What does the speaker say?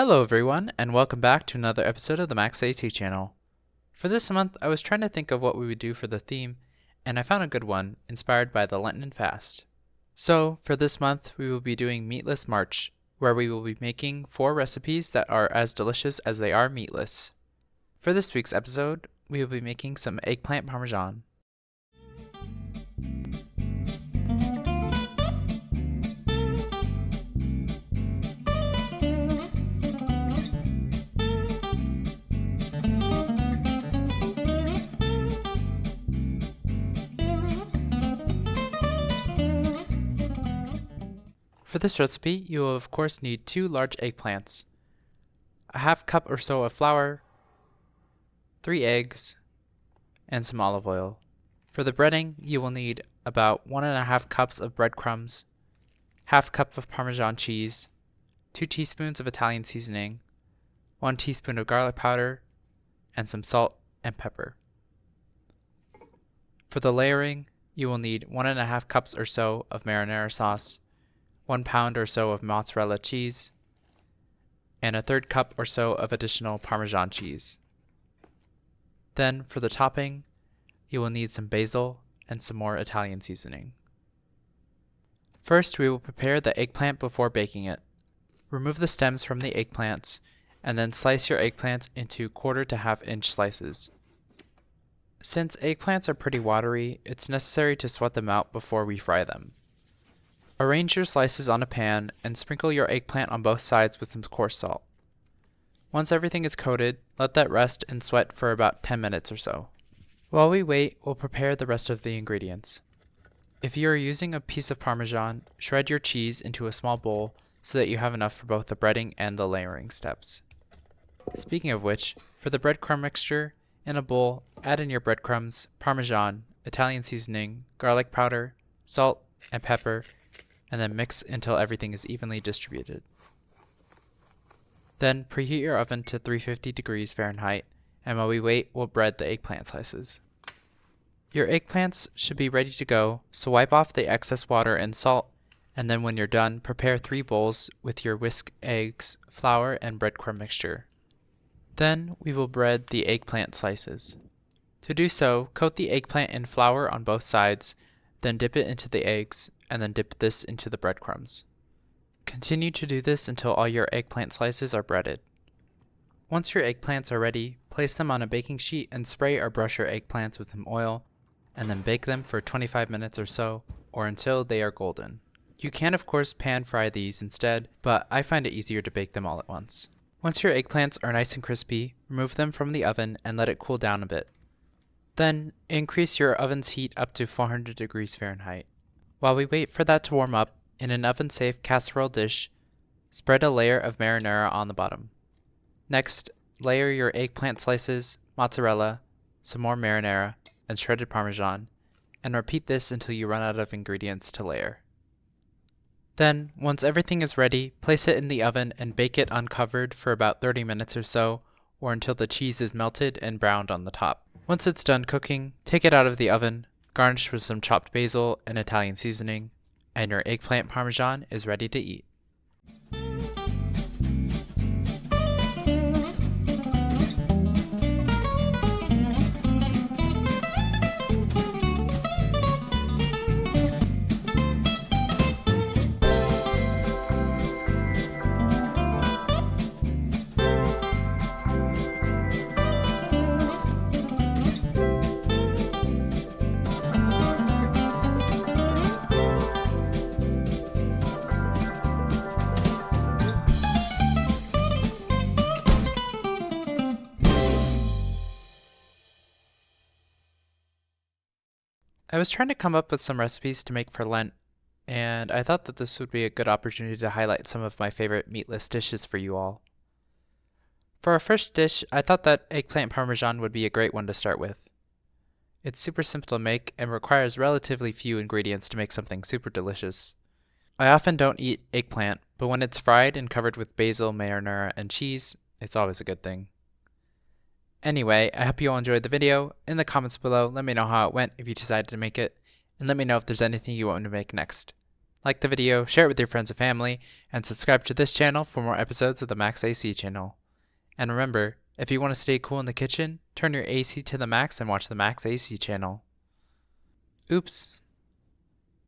Hello everyone, and welcome back to another episode of the Max AT channel. For this month, I was trying to think of what we would do for the theme, and I found a good one, inspired by the Lenten fast. So, for this month, we will be doing Meatless March, where we will be making 4 recipes that are as delicious as they are meatless. For this week's episode, we will be making some eggplant parmesan. For this recipe, you will of course need 2 large eggplants, a half cup or so of flour, 3 eggs, and some olive oil. For the breading, you will need about 1½ cups of breadcrumbs, half cup of Parmesan cheese, 2 teaspoons of Italian seasoning, 1 teaspoon of garlic powder, and some salt and pepper. For the layering, you will need 1½ cups or so of marinara sauce, 1 pound or so of mozzarella cheese, and a 1/3 cup or so of additional Parmesan cheese. Then, for the topping, you will need some basil and some more Italian seasoning. First, we will prepare the eggplant before baking it. Remove the stems from the eggplants, and then slice your eggplants into 1/4 to 1/2 inch slices. Since eggplants are pretty watery, it's necessary to sweat them out before we fry them. Arrange your slices on a pan and sprinkle your eggplant on both sides with some coarse salt. Once everything is coated, let that rest and sweat for about 10 minutes or so. While we wait, we'll prepare the rest of the ingredients. If you are using a piece of Parmesan, shred your cheese into a small bowl so that you have enough for both the breading and the layering steps. Speaking of which, for the breadcrumb mixture, in a bowl, add in your breadcrumbs, Parmesan, Italian seasoning, garlic powder, salt, and pepper, and then mix until everything is evenly distributed. Then preheat your oven to 350 degrees Fahrenheit, and while we wait, we'll bread the eggplant slices. Your eggplants should be ready to go, so wipe off the excess water and salt, and then when you're done, prepare 3 bowls with your whisk eggs, flour, and breadcrumb mixture. Then we will bread the eggplant slices. To do so, coat the eggplant in flour on both sides, then dip it into the eggs, and then dip this into the breadcrumbs. Continue to do this until all your eggplant slices are breaded. Once your eggplants are ready, place them on a baking sheet and spray or brush your eggplants with some oil, and then bake them for 25 minutes or so, or until they are golden. You can of course pan fry these instead, but I find it easier to bake them all at once. Once your eggplants are nice and crispy, remove them from the oven and let it cool down a bit. Then, increase your oven's heat up to 400 degrees Fahrenheit. While we wait for that to warm up, in an oven-safe casserole dish, spread a layer of marinara on the bottom. Next, layer your eggplant slices, mozzarella, some more marinara, and shredded Parmesan, and repeat this until you run out of ingredients to layer. Then, once everything is ready, place it in the oven and bake it uncovered for about 30 minutes or so, or until the cheese is melted and browned on the top. Once it's done cooking, take it out of the oven, garnish with some chopped basil and Italian seasoning, and your eggplant parmesan is ready to eat. I was trying to come up with some recipes to make for Lent, and I thought that this would be a good opportunity to highlight some of my favorite meatless dishes for you all. For our first dish, I thought that eggplant parmesan would be a great one to start with. It's super simple to make and requires relatively few ingredients to make something super delicious. I often don't eat eggplant, but when it's fried and covered with basil, marinara, and cheese, it's always a good thing. Anyway, I hope you all enjoyed the video. In the comments below, let me know how it went if you decided to make it, and let me know if there's anything you want me to make next. Like the video, share it with your friends and family, and subscribe to this channel for more episodes of the Max AC channel. And remember, if you want to stay cool in the kitchen, turn your AC to the max and watch the Max AC channel. Oops.